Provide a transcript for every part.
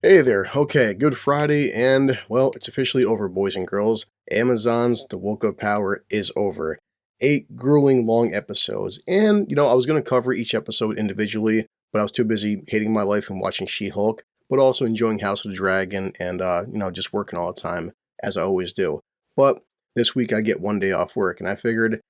Hey there. Okay, good Friday, and well, it's officially over, boys and girls. Amazon's The Woke of Power is over. 8 grueling long episodes, and I was going to cover each episode individually, but I was too busy hating my life and watching She-Hulk, but also enjoying House of the Dragon and, just working all the time, as I always do. But this week I get one day off work, and I figured,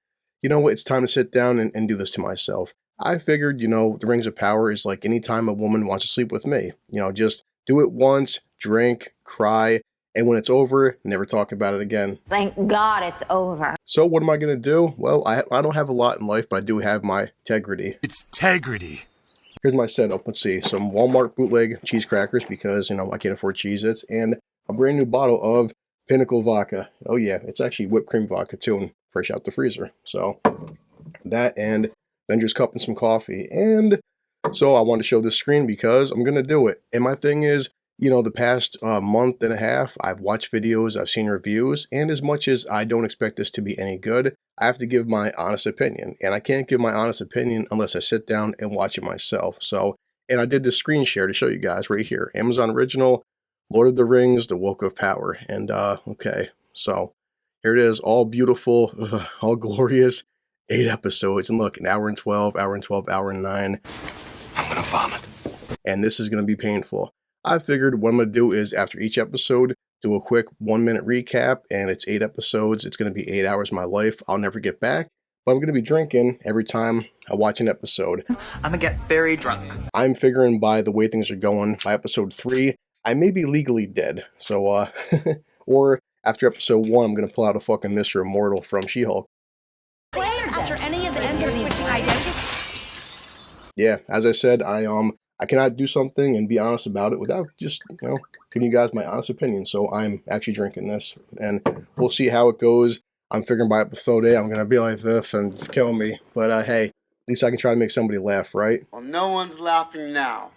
you know what, it's time to sit down and do this to myself. I figured, the Rings of Power is like any time a woman wants to sleep with me. Just do it once, drink, cry, and when it's over, never talk about it again. Thank God it's over. So what am I going to do? Well, I don't have a lot in life, but I do have my integrity. It's integrity. Here's my setup. Let's see. Some Walmart bootleg cheese crackers because, I can't afford Cheez-Its, and a brand new bottle of Pinnacle vodka. Oh yeah, it's actually whipped cream vodka too, and fresh out the freezer. So that and Avengers Cup and some coffee. And so I wanted to show this screen because I'm going to do it. And my thing is, the past month and a half, I've watched videos, I've seen reviews, and as much as I don't expect this to be any good, I have to give my honest opinion. And I can't give my honest opinion unless I sit down and watch it myself. So, and I did this screen share to show you guys right here. Amazon Original, Lord of the Rings, The Woke of Power. And, okay, so here it is, all beautiful, all glorious, 8 episodes. And look, an hour and 12, hour and 12, hour and 9. I'm gonna vomit. And this is going to be painful. I figured what I'm going to do is after each episode, do a quick 1-minute recap, and it's 8 episodes. It's going to be 8 hours of my life I'll never get back, but I'm going to be drinking every time I watch an episode. I'm gonna get very drunk. I'm figuring by the way things are going, by episode 3, I may be legally dead. So, or after episode 1, I'm going to pull out a fucking Mr. Immortal from She-Hulk. After any of the ends are switching identity. Yeah, as I said, I cannot do something and be honest about it without just, giving you guys my honest opinion. So I'm actually drinking this, and we'll see how it goes. I'm figuring by episode 8, I'm going to be like this and kill me. But hey, at least I can try to make somebody laugh, right? Well, no one's laughing now.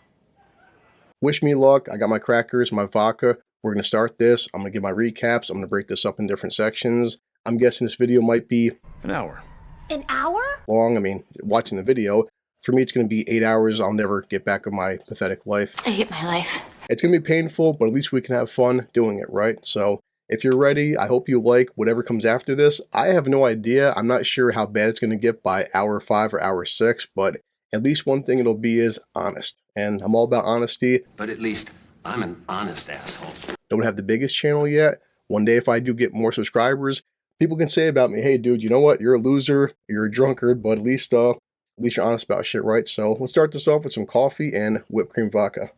Wish me luck. I got my crackers, my vodka. We're going to start this. I'm going to give my recaps. I'm going to break this up in different sections. I'm guessing this video might be An hour. An hour? long. I mean, watching the video. For me, it's going to be 8 hours. I'll never get back of my pathetic life. I hate my life. It's going to be painful, but at least we can have fun doing it, right? So if you're ready, I hope you like whatever comes after this. I have no idea. I'm not sure how bad it's going to get by hour 5 or hour 6, but at least one thing it'll be is honest. And I'm all about honesty. But at least I'm an honest asshole. Don't have the biggest channel yet. One day if I do get more subscribers, people can say about me, hey dude, you know what? You're a loser, you're a drunkard, but at least you're honest about shit, right? So let's start this off with some coffee and whipped cream vodka.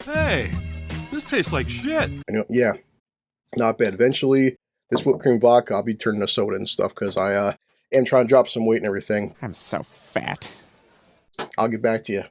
Hey, this tastes like shit. Yeah, not bad. Eventually, this whipped cream vodka, I'll be turning to soda and stuff because I am trying to drop some weight and everything. I'm so fat. I'll get back to you.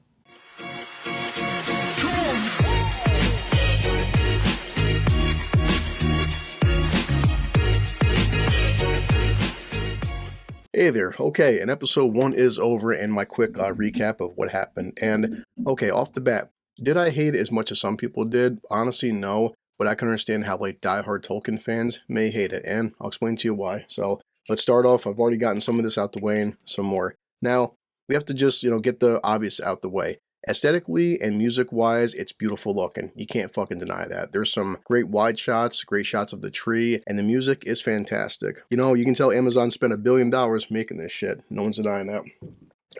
Hey there. Okay, and episode 1 is over, and my quick recap of what happened. And okay, off the bat, did I hate it as much as some people did? Honestly, no. But I can understand how like diehard Tolkien fans may hate it, and I'll explain to you why. So let's start off. I've already gotten some of this out the way and some more. Now we have to just get the obvious out the way. Aesthetically and music-wise, it's beautiful looking. You can't fucking deny that. There's some great wide shots, great shots of the tree, and the music is fantastic. You can tell Amazon spent $1 billion making this shit. No one's denying that.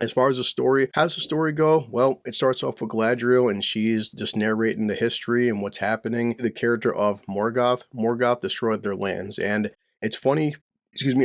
As far as the story, how does the story go? Well, it starts off with Galadriel, and she's just narrating the history and what's happening. The character of Morgoth. Morgoth destroyed their lands, and it's funny,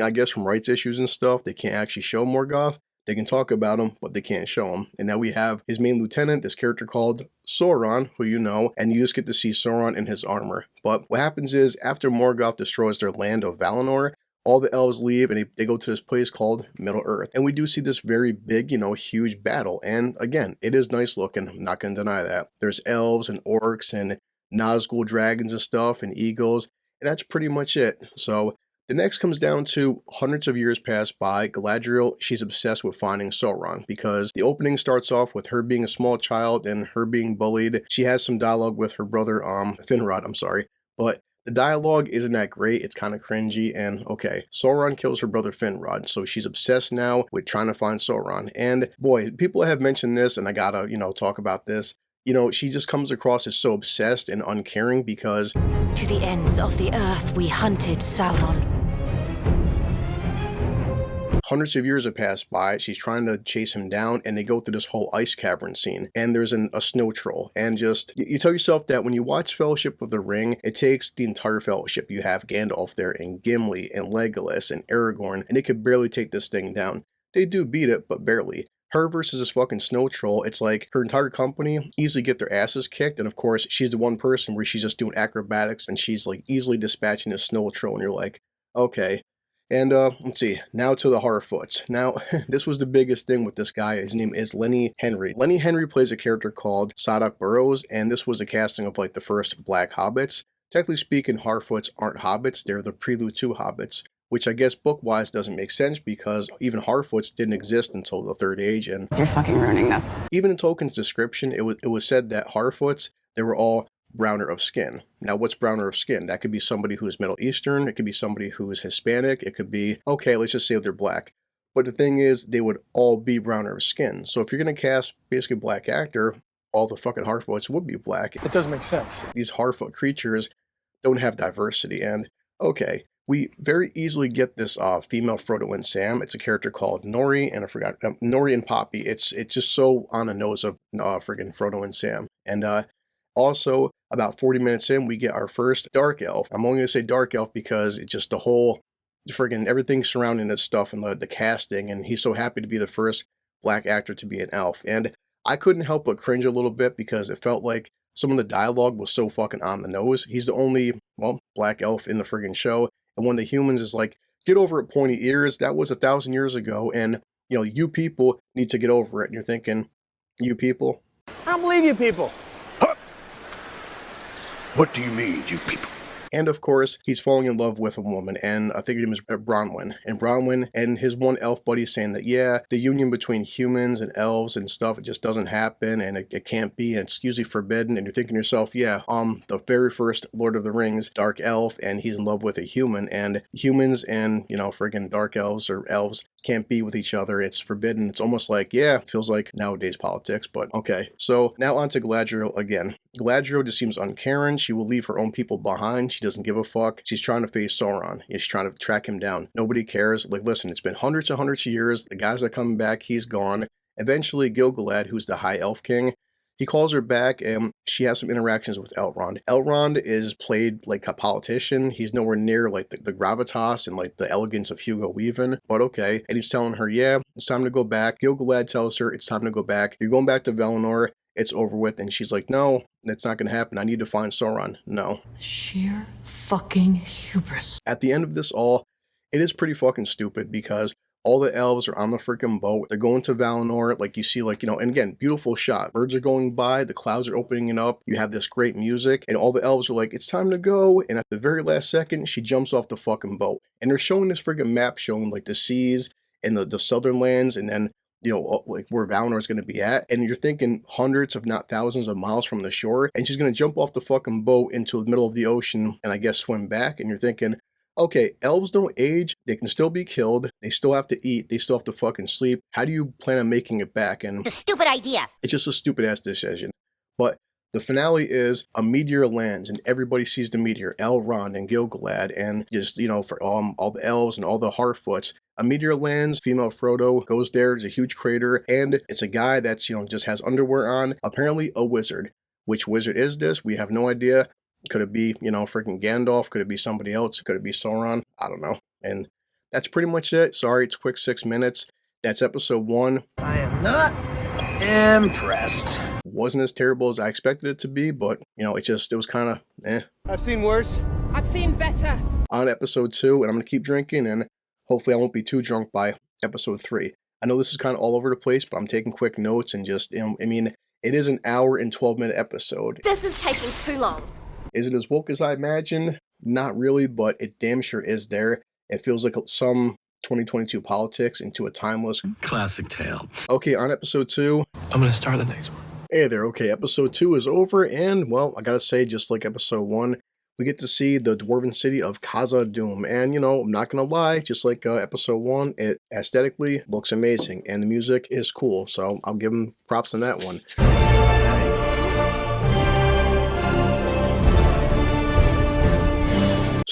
I guess from rights issues and stuff, they can't actually show Morgoth. They can talk about him, but they can't show him. And now we have his main lieutenant, this character called Sauron, who you know, and you just get to see Sauron in his armor. But what happens is, after Morgoth destroys their land of Valinor, all the elves leave and they go to this place called Middle-earth. And we do see this very big, huge battle. And again, it is nice looking. I'm not going to deny that. There's elves and orcs and Nazgul dragons and stuff and eagles. And that's pretty much it. So the next comes down to hundreds of years pass by. Galadriel, she's obsessed with finding Sauron because the opening starts off with her being a small child and her being bullied. She has some dialogue with her brother, Finrod, but the dialogue isn't that great. It's kind of cringy, and okay, Sauron kills her brother Finrod, so she's obsessed now with trying to find Sauron. And boy, people have mentioned this, and I gotta, talk about this. you know, she just comes across as so obsessed and uncaring because To the ends of the earth we hunted Sauron. hundreds of years have passed by. She's trying to chase him down, and they go through this whole ice cavern scene. And there's a snow troll. And just, you tell yourself that when you watch Fellowship of the Ring, it takes the entire Fellowship. You have Gandalf there, and Gimli, and Legolas, and Aragorn, and they could barely take this thing down. They do beat it, but barely. Her versus this fucking snow troll, it's like her entire company easily get their asses kicked, and of course, she's the one person where she's just doing acrobatics, and she's like easily dispatching this snow troll, and you're like, okay. And let's see, now to the Harfoots. Now, this was the biggest thing with this guy. His name is Lenny Henry. Lenny Henry plays a character called Sadok Burrows, and this was a casting of like the first Black Hobbits. Technically speaking, Harfoots aren't hobbits, they're the prelude to hobbits, which I guess book-wise doesn't make sense because even Harfoots didn't exist until the Third Age, and You're fucking ruining this. even in Tolkien's description, it was said that Harfoots, they were all browner of skin. Now, what's browner of skin? That could be somebody who's Middle Eastern, it could be somebody who is Hispanic, it could be, okay, let's just say they're black. But the thing is, they would all be browner of skin. So if you're going to cast basically a black actor, all the fucking Harfoots would be black. It doesn't make sense. These Harfoot creatures don't have diversity, and okay, we very easily get this female Frodo and Sam. It's a character called Nori, and I forgot, Nori and Poppy. It's just so on the nose of friggin' Frodo and Sam. And also, about 40 minutes in, we get our first Dark Elf. I'm only going to say Dark Elf because it's just the whole, friggin' everything surrounding this stuff and the casting, and he's so happy to be the first black actor to be an elf. And I couldn't help but cringe a little bit because it felt like some of the dialogue was so fucking on the nose. He's the only, well, black elf in the friggin' show, and one of the humans is like, get over it, pointy ears, that was 1,000 years ago, and, you know, you people need to get over it. And you're thinking, you people? I don't believe you people. What do you mean, you people? And of course, he's falling in love with a woman, and I think her name is Bronwyn. And Bronwyn and his one elf buddy saying that, yeah, the union between humans and elves and stuff, it just doesn't happen, and it can't be, and it's usually forbidden. And you're thinking to yourself, yeah, the very first Lord of the Rings, dark elf, and he's in love with a human, and humans and, you know, friggin' dark elves or elves can't be with each other. It's forbidden. It's almost like, yeah, it feels like nowadays politics, but okay. So now on to Galadriel again. Galadriel just seems uncaring. She will leave her own people behind. She doesn't give a fuck. She's trying to face Sauron. She's trying to track him down. Nobody cares. Like, listen, it's been hundreds and hundreds of years. The guy's not coming back. He's gone. Eventually, Gil-galad, who's the High Elf King, he calls her back, and she has some interactions with Elrond. Elrond is played like a politician. He's nowhere near like the gravitas and like the elegance of Hugo Weaving, but okay. And he's telling her, yeah, it's time to go back. Gil-galad tells her it's time to go back. You're going back to Valinor. It's over with. And she's like, no, that's not going to happen. I need to find Sauron. No. Sheer fucking hubris. At the end of this all, it is pretty fucking stupid because all the elves are on the freaking boat. They're going to Valinor. Like you see, like, you know, and again, beautiful shot. Birds are going by. The clouds are opening up. You have this great music. And all the elves are like, it's time to go. And at the very last second, she jumps off the fucking boat. And they're showing this freaking map showing like the seas and the southern lands. And then, you know, like where Valinor is going to be at. And you're thinking hundreds, if not thousands of miles from the shore. And she's going to jump off the fucking boat into the middle of the ocean and I guess swim back. And you're thinking, okay, elves don't age, they can still be killed, they still have to eat, they still have to fucking sleep. How do you plan on making it back? And It's a stupid idea. it's just a stupid ass decision. But the finale is a meteor lands and everybody sees the meteor, Elrond and Gil-galad and just, you know, for all the elves and all the Harfoots. A meteor lands, female Frodo goes there, there's a huge crater, and it's a guy that's, you know, just has underwear on, apparently a wizard. Which wizard is this? We have no idea. Could it be, you know, freaking Gandalf? Could it be somebody else? Could it be Sauron? I don't know. And that's pretty much it. Sorry, it's quick 6 minutes. That's episode 1. I am not impressed. Wasn't as terrible as I expected it to be, but, you know, it was kind of, eh. I've seen worse. I've seen better. On episode 2, and I'm going to keep drinking, and hopefully I won't be too drunk by episode 3. I know this is kind of all over the place, but I'm taking quick notes and just, you know, I mean, it is an hour and 12-minute episode. This is taking too long. Is it as woke as I imagined? Not really, but it damn sure is there. It feels like some 2022 politics into a timeless Classic tale. Okay, on episode 2. I'm gonna start the next one. Hey there, okay, episode 2 is over, and, well, I gotta say, just like episode 1, we get to see the dwarven city of Khazad-dûm, and, you know, I'm not gonna lie, just like episode 1, it aesthetically looks amazing, and the music is cool, so I'll give them props on that one.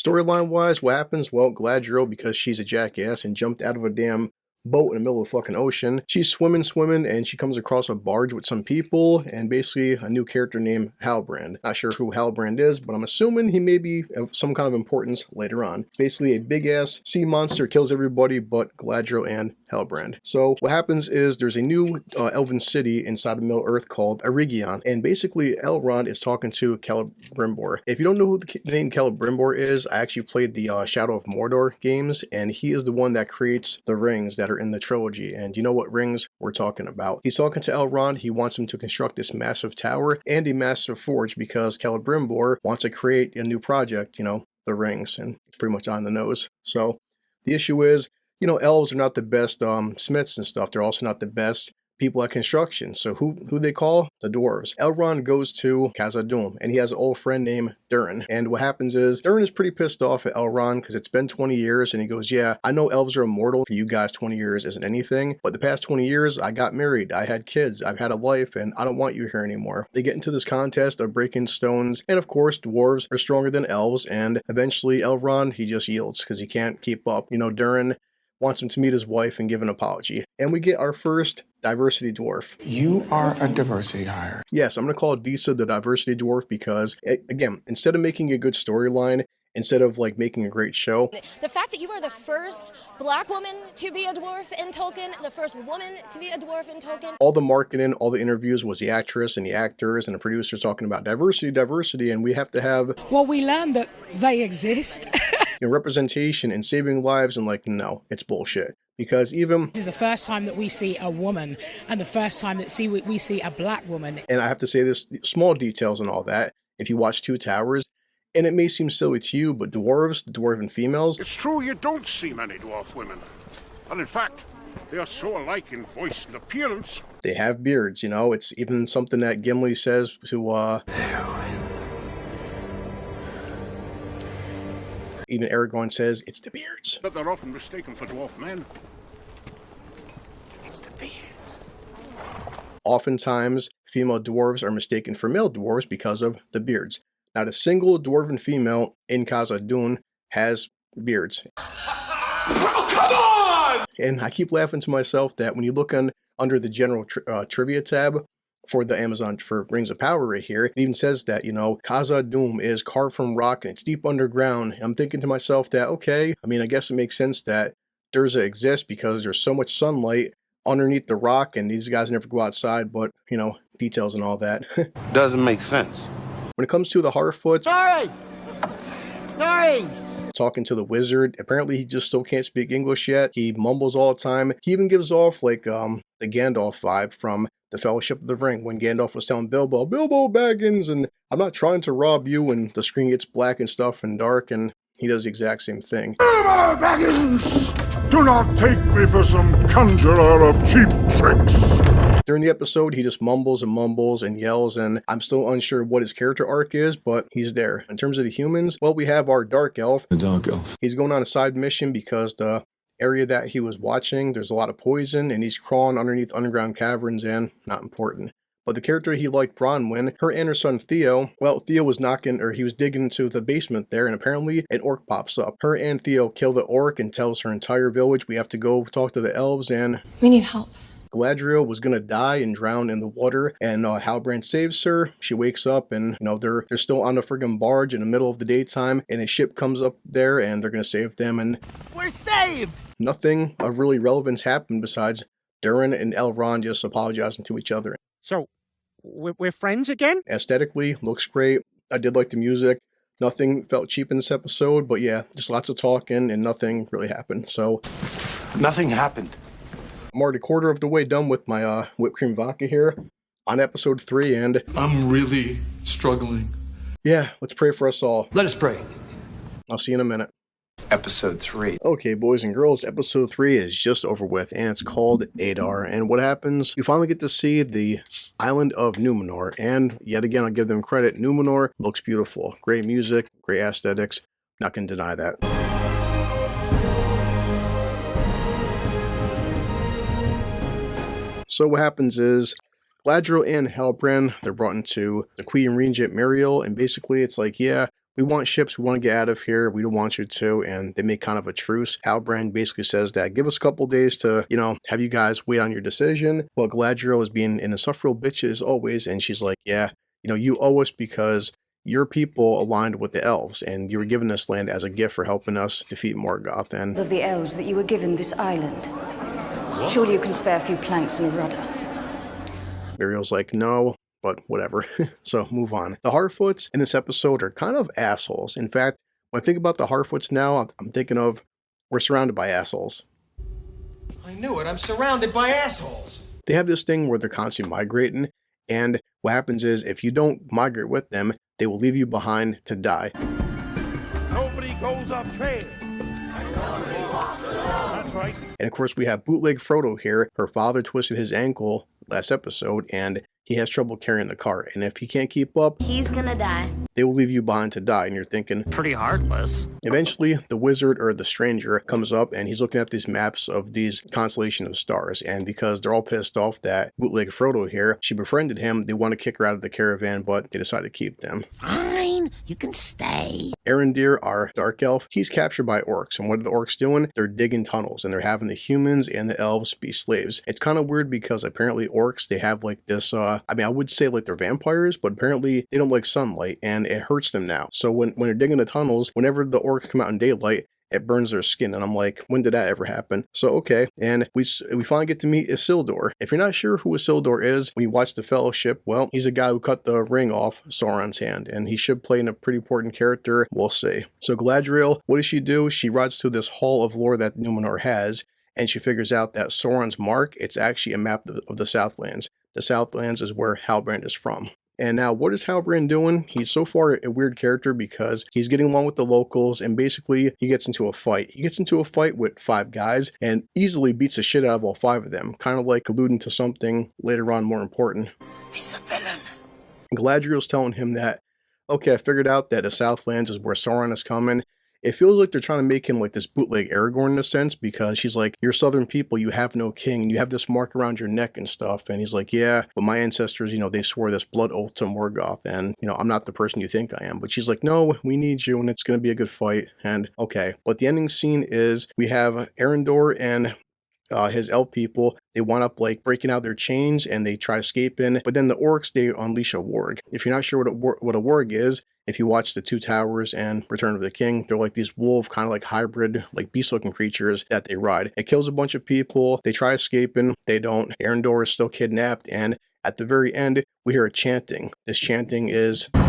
Storyline wise, what happens? Well, Galadriel, because she's a jackass and jumped out of a damn boat in the middle of the fucking ocean. She's swimming, and she comes across a barge with some people and basically a new character named Halbrand. Not sure who Halbrand is, but I'm assuming he may be of some kind of importance later on. Basically, a big ass sea monster kills everybody but Galadriel and Halbrand. So what happens is there's a new elven city inside of Middle Earth called Eregion, and basically Elrond is talking to Celebrimbor. If you don't know who the name Celebrimbor is, I actually played the Shadow of Mordor games, and he is the one that creates the rings that are in the trilogy. And you know what rings we're talking about. He's talking to Elrond. He wants him to construct this massive tower and a massive forge because Celebrimbor wants to create a new project, you know, the rings, and it's pretty much on the nose. So the issue is, you know, elves are not the best smiths and stuff. They're also not the best people at construction. So who they call? The dwarves. Elrond goes to Khazad-dûm, and he has an old friend named Durin. And what happens is, Durin is pretty pissed off at Elrond because it's been 20 years, and he goes, yeah, I know elves are immortal. For you guys, 20 years isn't anything. But the past 20 years, I got married, I had kids, I've had a life, and I don't want you here anymore. They get into this contest of breaking stones, and of course, dwarves are stronger than elves, and eventually Elrond, he just yields because he can't keep up. You know, Durin wants him to meet his wife and give an apology. And we get our first diversity dwarf. You are a diversity hire. Yes, I'm going to call Disa the diversity dwarf because, again, instead of making a good storyline, instead of like making a great show. The fact that you are the first black woman to be a dwarf in Tolkien, the first woman to be a dwarf in Tolkien. All the marketing, all the interviews was the actress and the actors and the producers talking about diversity, and we have to have... Well, we learned that they exist. Representation and saving lives, and like, no, it's bullshit. Because even... This is the first time that we see a woman, and the first time that we see a black woman. And I have to say this, small details and all that, if you watch Two Towers, and it may seem silly to you, but dwarves, the dwarven females... It's true you don't see many dwarf women. And in fact, they are so alike in voice and appearance. They have beards, you know, it's even something that Gimli says to, even Aragorn says, it's the beards. But they're often mistaken for dwarf men. It's the beards. Oftentimes, female dwarves are mistaken for male dwarves because of the beards. Not a single dwarven female in Khazad-dûm has beards. Oh, come on! And I keep laughing to myself that when you look under the general trivia tab for the Amazon for Rings of Power right here, it even says that, you know, Khazad-dûm is carved from rock and it's deep underground. And I'm thinking to myself that, okay, I mean, I guess it makes sense that Durza exists because there's so much sunlight underneath the rock and these guys never go outside, but, you know, details and all that. Doesn't make sense. When it comes to the Harfoots, Sorry! talking to the wizard, apparently he just still can't speak English yet. He mumbles all the time. He even gives off like the Gandalf vibe from the Fellowship of the Ring when Gandalf was telling Bilbo Baggins, and I'm not trying to rob you, and the screen gets black and stuff and dark, and he does the exact same thing. Bilbo Baggins! Do not take me for some conjurer of cheap tricks. During the episode, he just mumbles and yells, and I'm still unsure what his character arc is, but he's there. In terms of the humans, well, we have our Dark Elf. The Dark Elf. He's going on a side mission because the area that he was watching, there's a lot of poison, and he's crawling underneath underground caverns, and not important. But the character he liked, Bronwyn, her and her son Theo, well, Theo was he was digging into the basement there, and apparently an orc pops up. Her and Theo kill the orc and tells her entire village we have to go talk to the elves, and we need help. Galadriel was gonna die and drown in the water, and Halbrand saves her. She wakes up, and you know they're still on the friggin' barge in the middle of the daytime, and a ship comes up there, and they're gonna save them, and we're saved. Nothing of really relevance happened besides Durin and Elrond just apologizing to each other. So, we're friends again? Aesthetically, looks great. I did like the music. Nothing felt cheap in this episode, but yeah, just lots of talking and nothing really happened. So, Nothing happened. I'm already a quarter of the way done with my whipped cream vodka here on episode 3, and I'm really struggling. Yeah, let's pray for us all. Let us pray. I'll see you in a minute. Episode 3. Okay, boys and girls, episode 3 is just over with, and it's called Adar. And what happens? You finally get to see the island of Numenor, and yet again, I'll give them credit. Numenor looks beautiful. Great music, great aesthetics. Not gonna deny that. So what happens is, Galadriel and Halbrand, they're brought into the Queen Regent Muriel, and basically it's like, yeah, we want ships, we want to get out of here, we don't want you to, and they make kind of a truce. Halbrand basically says that give us a couple days to, you know, have you guys wait on your decision. Well, Galadriel is being an insufferable bitch as always, and she's like, yeah, you know, you owe us because your people aligned with the elves, and you were given this land as a gift for helping us defeat Morgoth. And Of the elves that you were given this island. Surely you can spare a few planks and a rudder. Muriel's like, no, but whatever. So move on. The Harfoots in this episode are kind of assholes. In fact, when I think about the Harfoots now, I'm thinking of we're surrounded by assholes. I knew it. I'm surrounded by assholes. They have this thing where they're constantly migrating, and what happens is if you don't migrate with them, they will leave you behind to die. Nobody goes off trail. That's right. And of course, we have Bootleg Frodo here. Her father twisted his ankle last episode, and he has trouble carrying the cart. And if he can't keep up, He's gonna die. they will leave you behind to die. And you're thinking, Pretty heartless. eventually, the wizard or the stranger comes up and he's looking at these maps of these constellation of stars. And because they're all pissed off that Bootleg Frodo here, she befriended him, they want to kick her out of the caravan, but they decide to keep them. Fine, you can stay. Arendir, our dark elf, he's captured by orcs. And what are the orcs doing? They're digging tunnels and they're having the humans and the elves be slaves. It's kind of weird because apparently orcs, they have like this, I mean, I would say like they're vampires, but apparently they don't like sunlight and it hurts them now. So when they're digging the tunnels, whenever the orcs come out in daylight, it burns their skin. And I'm like, when did that ever happen? So, okay. And we finally get to meet Isildur. If you're not sure who Isildur is, when you watch The Fellowship, well, he's a guy who cut the ring off Sauron's hand, and he should play in a pretty important character. We'll see. So Galadriel, what does she do? She rides to this hall of lore that Numenor has, and she figures out that Sauron's mark, it's actually a map of the Southlands. The Southlands is where Halbrand is from. And now, what is Halbrand doing? He's so far a weird character because he's getting along with the locals, and basically he gets into a fight. He gets into a fight with 5 guys and easily beats the shit out of all 5 of them, kind of like alluding to something later on more important. He's a villain. Galadriel's telling him that, okay, I figured out that the Southlands is where Sauron is coming. It feels like they're trying to make him like this bootleg Aragorn in a sense, because she's like, you're southern people, you have no king, and you have this mark around your neck and stuff. And he's like, yeah, but my ancestors, you know, they swore this blood oath to Morgoth, and, you know, I'm not the person you think I am. But she's like, no, we need you, and it's going to be a good fight. And okay, but the ending scene is we have Arendor and his elf people, they wind up like breaking out their chains and they try escaping, but then the orcs, they unleash a warg. If you're not sure what a warg is, if you watch The Two Towers and Return of the King, they're like these wolf kind of like hybrid like beast looking creatures that they ride. It kills a bunch of people, they try escaping, they don't. Arendor is still kidnapped, and at the very end we hear a chanting. This chanting is we're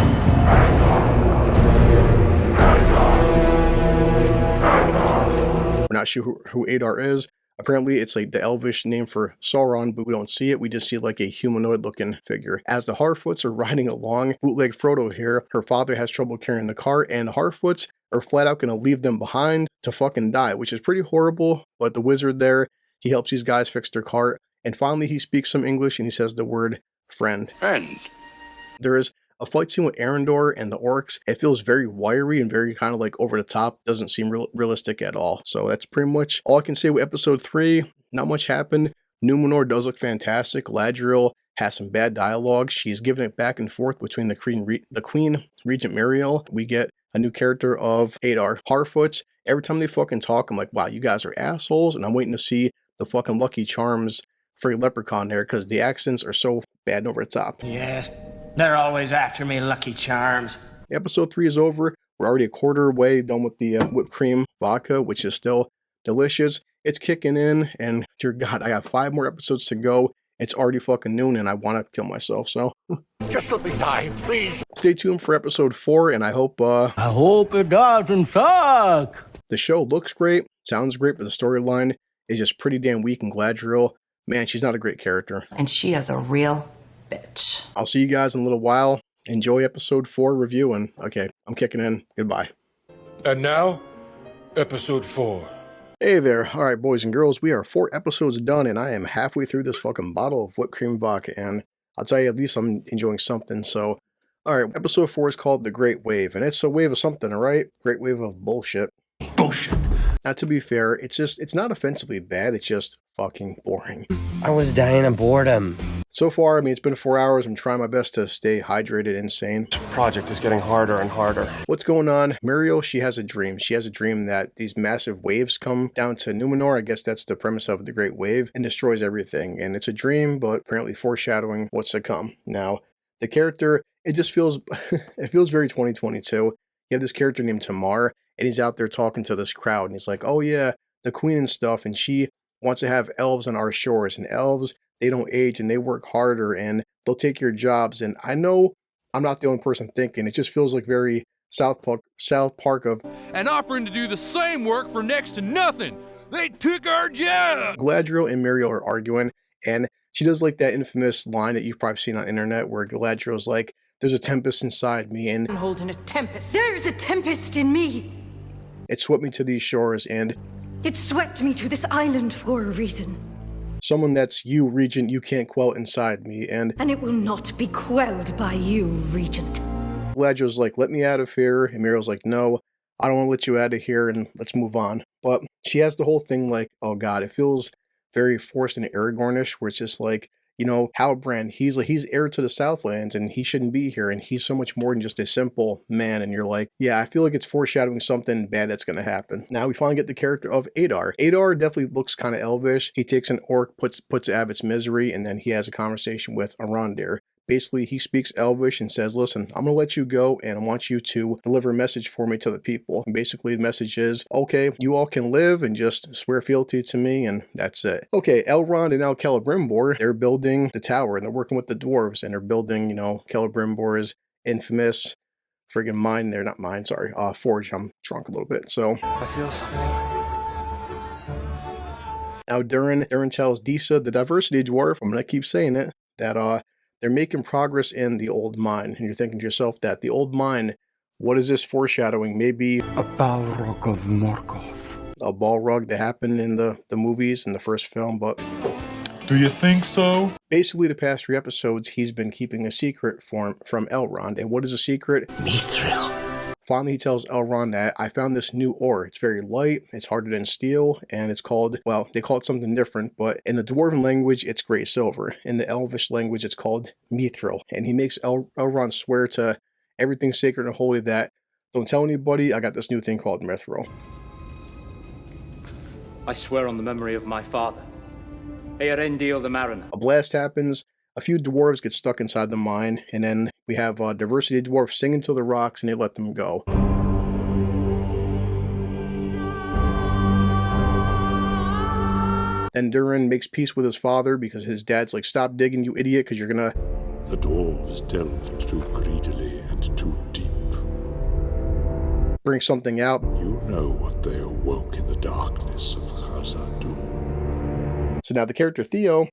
not sure who Adar is. Apparently, it's like the elvish name for Sauron, but we don't see it. We just see like a humanoid-looking figure. As the Harfoots are riding along, Bootleg Frodo here, her father has trouble carrying the cart, and the Harfoots are flat out going to leave them behind to fucking die, which is pretty horrible. But the wizard there, he helps these guys fix their cart, and finally he speaks some English and he says the word friend. Friend. There is a fight scene with Arendor and the orcs. It feels very wiry and very kind of like over the top. Doesn't seem realistic at all. So that's pretty much all I can say with episode 3. Not much happened. Numenor does look fantastic. Galadriel has some bad dialogue. She's giving it back and forth between the Queen, Regent Muriel. We get a new character of Adar. Harfoots, every time they fucking talk, I'm like, wow, you guys are assholes. And I'm waiting to see the fucking Lucky Charms for a leprechaun there because the accents are so bad and over the top. Yeah, they're always after me, Lucky Charms. Episode 3 is over. We're already a quarter way done with the whipped cream vodka, which is still delicious. It's kicking in, and dear God, I got 5 more episodes to go. It's already fucking noon, and I want to kill myself, so. Just let me die, please. Stay tuned for episode 4, and I hope it doesn't suck. The show looks great, sounds great, but the storyline is just pretty damn weak, and Galadriel, man, she's not a great character. And she is a real bitch. I'll see you guys in a little while. Enjoy episode 4 review, and okay, I'm kicking in. Goodbye. And now, episode 4. Hey there. All right, boys and girls, we are 4 episodes done, and I am halfway through this fucking bottle of whipped cream vodka, and I'll tell you, at least I'm enjoying something. So, all right, episode 4 is called The Great Wave, and it's a wave of something, all right? Great wave of bullshit. Bullshit. Now, to be fair, it's not offensively bad, it's just fucking boring. I was dying of boredom. So far, I mean, it's been 4 hours. I'm trying my best to stay hydrated and sane. This project is getting harder and harder. What's going on? Muriel, she has a dream. She has a dream that these massive waves come down to Numenor. I guess that's the premise of the Great Wave, and destroys everything. And it's a dream, but apparently foreshadowing what's to come. Now, the character, it just feels, it feels very 2022. You have this character named Tamar, and he's out there talking to this crowd, and he's like, oh yeah, the queen and stuff, and she wants to have elves on our shores, and elves, they don't age, and they work harder, and they'll take your jobs. And I know I'm not the only person thinking. It just feels like very South Park of... And offering to do the same work for next to nothing. They took our job! Galadriel and Muriel are arguing, and she does like that infamous line that you've probably seen on the internet where Galadriel's like, there's a tempest inside me, and... I'm holding a tempest. There's a tempest in me! It swept me to these shores, and... It swept me to this island for a reason. Someone that's you, Regent, you can't quell inside me, and... And it will not be quelled by you, Regent. Galadriel's like, let me out of here, and Muriel's like, no, I don't want to let you out of here, and let's move on. But she has the whole thing like, oh god, it feels very forced and Aragornish, where it's just like, you know, Halbrand, he's heir to the Southlands, and he shouldn't be here, and he's so much more than just a simple man, and you're like, yeah, I feel like it's foreshadowing something bad that's going to happen. Now we finally get the character of Adar. Adar definitely looks kind of elvish. He takes an orc, puts it out of its misery, and then he has a conversation with Arondir. Basically, he speaks Elvish and says, listen, I'm going to let you go, and I want you to deliver a message for me to the people. And basically, the message is, okay, you all can live and just swear fealty to me, and that's it. Okay, Elrond and now Celebrimbor, they're building the tower, and they're working with the dwarves, and they're building, you know, Celebrimbor's infamous friggin' mine there, not mine, sorry, forge. I'm drunk a little bit, so. I feel something. Now, Durin tells Disa, the diversity dwarf, I'm going to keep saying it, that, they're making progress in the old mine, and you're thinking to yourself that the old mine, what is this foreshadowing? Maybe a Balrog of Morgoth. A Balrog that happened in the movies in the first film, but... Do you think so? Basically, the past 3 episodes, he's been keeping a secret from Elrond. And what is a secret? Mithril. Finally, he tells Elrond that I found this new ore. It's very light, it's harder than steel, and it's called, well, they call it something different, but in the Dwarven language, it's gray silver. In the Elvish language, it's called Mithril. And he makes Elrond swear to everything sacred and holy that, don't tell anybody, I got this new thing called Mithril. I swear on the memory of my father, Eärendil the Mariner. A blast happens. A few dwarves get stuck inside the mine, and then we have diversity dwarfs singing to the rocks, and they let them go. Then Durin makes peace with his father because his dad's like, stop digging, you idiot, because you're gonna... The dwarves delved too greedily and too deep. Bring something out. You know what they awoke in the darkness of Khazad-dûm. So now the character Theo,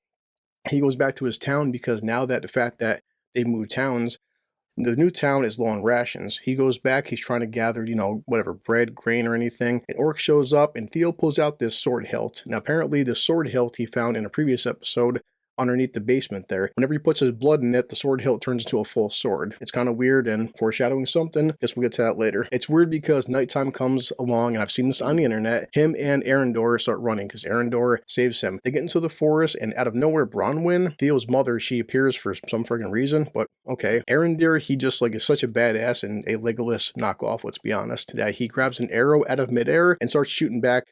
he goes back to his town because now that the fact that they moved towns, the new town is low on rations. He goes back, he's trying to gather, you know, whatever, bread, grain, or anything. An orc shows up, and Theo pulls out this sword hilt. Now, apparently, this sword hilt he found in a previous episode underneath the basement there. Whenever he puts his blood in it, the sword hilt turns into a full sword. It's kind of weird and foreshadowing something. Guess we'll get to that later. It's weird because nighttime comes along, and I've seen this on the internet. Him and Arendor start running because Arendor saves him. They get into the forest, and out of nowhere, Bronwyn, Theo's mother, she appears for some friggin' reason, but okay. Arendir, he just like is such a badass and a Legolas knockoff, let's be honest, that he grabs an arrow out of midair and starts shooting back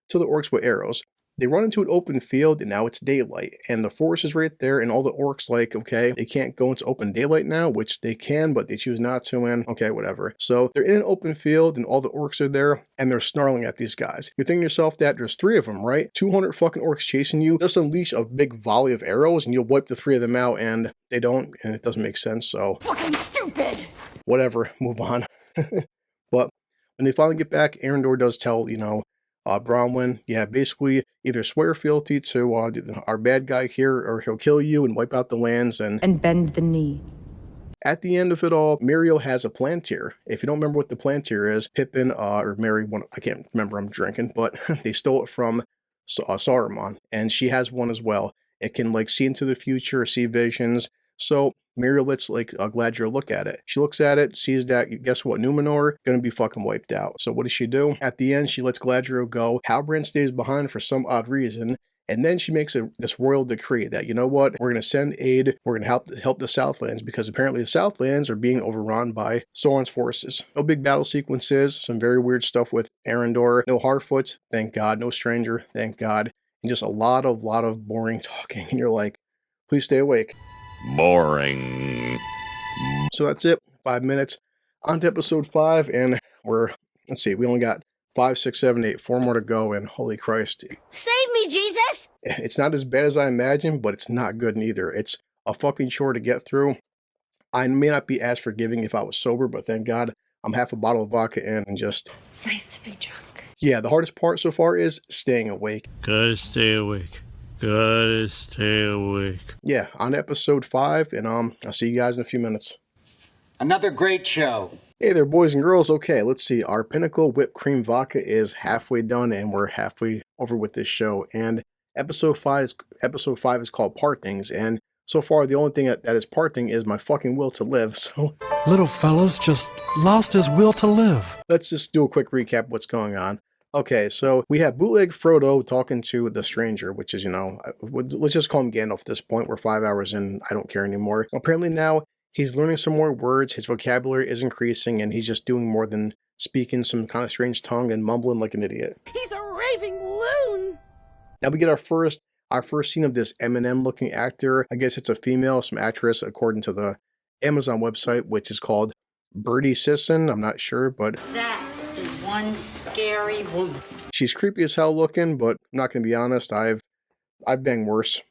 to the orcs with arrows. They run into an open field, and now it's daylight, and the forest is right there, and all the orcs like, okay, they can't go into open daylight now, which they can, but they choose not to, and okay, whatever. So they're in an open field, and all the orcs are there, and they're snarling at these guys. You're thinking to yourself that there's 3 of them, right? 200 fucking orcs chasing you, just unleash a big volley of arrows, and you'll wipe the 3 of them out, and they don't, and it doesn't make sense, so... Fucking stupid! Whatever, move on. But when they finally get back, Arendor does tell, you know, Bronwyn, yeah, basically either swear fealty to our bad guy here, or he'll kill you and wipe out the lands and bend the knee. At the end of it all, Muriel has a Palantir. If you don't remember what the Palantir is, Pippin or Merry, one, I can't remember, I'm drinking, but they stole it from Saruman, and she has one as well. It can like see into the future, see visions. So Miriel lets like Galadriel look at it. She looks at it, sees that, guess what, Numenor gonna be fucking wiped out. So what does she do? At the end, she lets Galadriel go. Halbrand stays behind for some odd reason. And then she makes this royal decree that, you know what, we're going to send aid, we're going to help the Southlands, because apparently the Southlands are being overrun by Sauron's forces. No big battle sequences, some very weird stuff with Arendor, no Harfoot, thank God, no stranger, thank God, and just a lot of boring talking. And you're like, please stay awake. Boring. So that's it, 5 minutes. On to episode 5, and let's see, we only got 5, 6, 7, 8, 4 more to go, and holy Christ. Save me, Jesus! It's not as bad as I imagined, but it's not good neither. It's a fucking chore to get through. I may not be as forgiving if I was sober, but thank God I'm half a bottle of vodka in and just... It's nice to be drunk. Yeah, the hardest part so far is staying awake. Gotta stay awake. Gotta stay awake. Yeah, on episode 5, and I'll see you guys in a few minutes. Another great show. Hey there, boys and girls. Okay, let's see. Our Pinnacle Whipped Cream Vodka is halfway done, and we're halfway over with this show. And episode 5 is called Partings, and so far the only thing that is parting is my fucking will to live. So little fella's just lost his will to live. Let's just do a quick recap of what's going on. Okay, so we have bootleg Frodo talking to the stranger, which is, let's just call him Gandalf at this point. We're 5 hours in. I don't care anymore. Apparently now he's learning some more words, his vocabulary is increasing, and he's just doing more than speaking some kind of strange tongue and mumbling like an idiot. He's a raving loon! Now we get our first scene of this Eminem-looking actor. I guess it's a female, some actress, according to the Amazon website, which is called Birdie Sisson. I'm not sure, but... That is one scary woman. She's creepy as hell looking, but I'm not going to be honest, I've banged worse.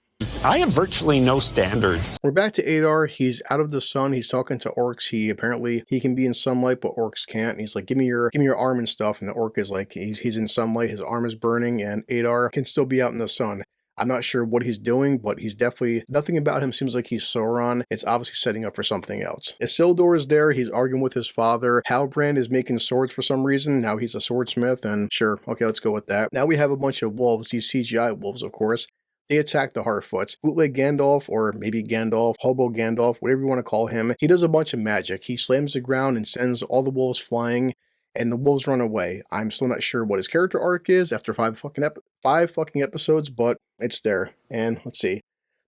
I have virtually no standards. We're back to Adar. He's out of the sun. He's talking to orcs. He can be in sunlight, but orcs can't. And he's like, give me your arm and stuff. And the orc is like, he's in sunlight. His arm is burning, and Adar can still be out in the sun. I'm not sure what he's doing, but he's definitely, nothing about him seems like he's Sauron. It's obviously setting up for something else. Isildur is there. He's arguing with his father. Halbrand is making swords for some reason. Now he's a swordsmith, and sure, okay, let's go with that. Now we have a bunch of wolves, these CGI wolves, of course. They attack the Harfoots. Bootleg Gandalf, or maybe Gandalf, Hobo Gandalf, whatever you want to call him, he does a bunch of magic. He slams the ground and sends all the wolves flying, and the wolves run away. I'm still not sure what his character arc is after five fucking episodes, but it's there. And let's see.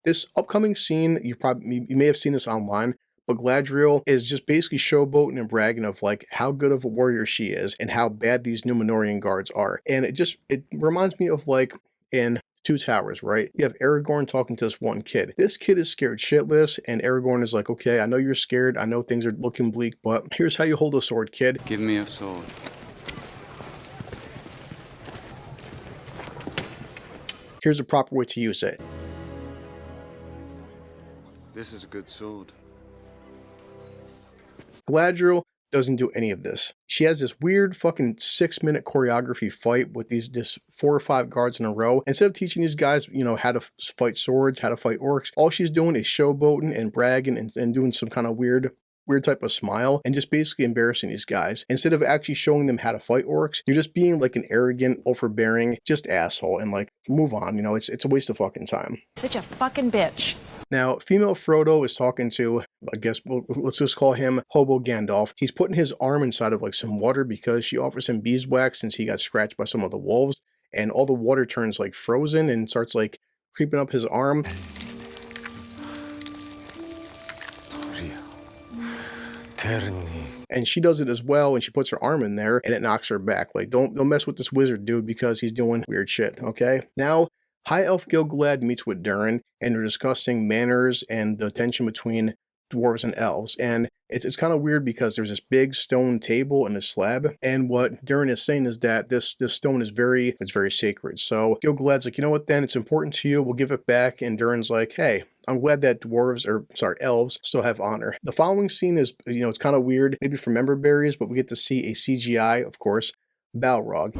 This upcoming scene, you may have seen this online, but Galadriel is just basically showboating and bragging of like how good of a warrior she is and how bad these Numenorian guards are. And it reminds me of like in Two Towers, right? You have Aragorn talking to this one kid. This kid is scared shitless, and Aragorn is like, okay, I know you're scared. I know things are looking bleak, but here's how you hold a sword, kid. Give me a sword. Here's a proper way to use it. This is a good sword. Galadriel doesn't do any of this. She has this weird fucking 6-minute choreography fight with these 4 or 5 guards in a row. Instead of teaching these guys, how to fight swords, how to fight orcs, all she's doing is showboating and bragging and doing some kind of weird type of smile and just basically embarrassing these guys. Instead of actually showing them how to fight orcs, you're just being like an arrogant, overbearing, just asshole, and like, move on. It's a waste of fucking time. Such a fucking bitch. Now, female Frodo is talking to, I guess, let's just call him Hobo Gandalf. He's putting his arm inside of like some water because she offers him beeswax since he got scratched by some of the wolves, and all the water turns like frozen and starts like creeping up his arm. And she does it as well, and she puts her arm in there, and it knocks her back. Like, don't mess with this wizard, dude, because he's doing weird shit, okay? Now, High Elf Gil-galad meets with Durin, and they're discussing manners and the tension between dwarves and elves. And it's kind of weird because there's this big stone table and a slab, and what Durin is saying is that this stone is very sacred. So Gil-galad's like, you know what then, it's important to you, we'll give it back. And Durin's like, hey, I'm glad that elves still have honor. The following scene is, it's kind of weird, maybe from member berries, but we get to see a CGI, of course, Balrog.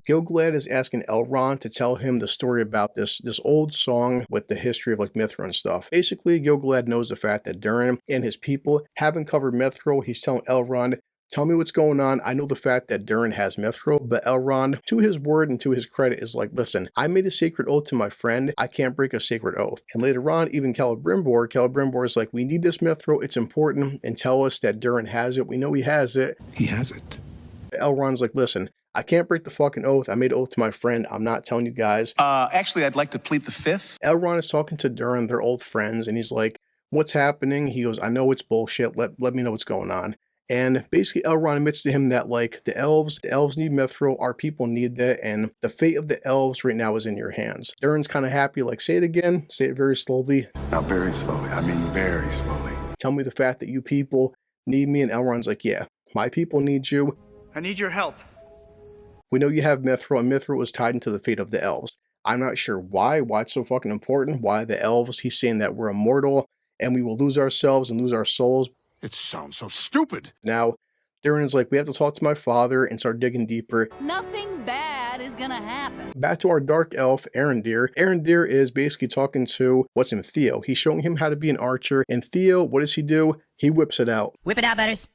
Gil-galad is asking Elrond to tell him the story about this old song with the history of like Mithril and stuff. Basically, Gil-galad knows the fact that Durin and his people haven't covered Mithril. He's telling Elrond Tell me what's going on. I know the fact that Durin has Mithril, but Elrond, to his word and to his credit, is like, listen, I made a sacred oath to my friend. I can't break a sacred oath. And later on, even Celebrimbor is like, we need this Mithril. It's important. And tell us that Durin has it. We know he has it. He has it. Elrond's like, listen, I can't break the fucking oath. I made an oath to my friend. I'm not telling you guys. Actually, I'd like to plead the fifth. Elrond is talking to Durin. They're old friends. And he's like, what's happening? He goes, I know it's bullshit. Let me know what's going on. And basically Elrond admits to him that like the elves need Mithril, our people need that, and the fate of the elves right now is in your hands. Durin's kind of happy, like, say it again, say it very slowly. Not very slowly, I mean very slowly. Tell me the fact that you people need me, and Elrond's like, yeah, my people need you. I need your help. We know you have Mithril, and Mithril is tied into the fate of the elves. I'm not sure why it's so fucking important, why the elves, he's saying that we're immortal, and we will lose ourselves and lose our souls. It sounds so stupid. Now, Durin is like, we have to talk to my father and start digging deeper. Nothing bad is gonna happen. Back to our dark elf, Arondir. Arondir is basically talking to, what's him, Theo. He's showing him how to be an archer. And Theo, what does he do? He whips it out. Whip it out, Butters.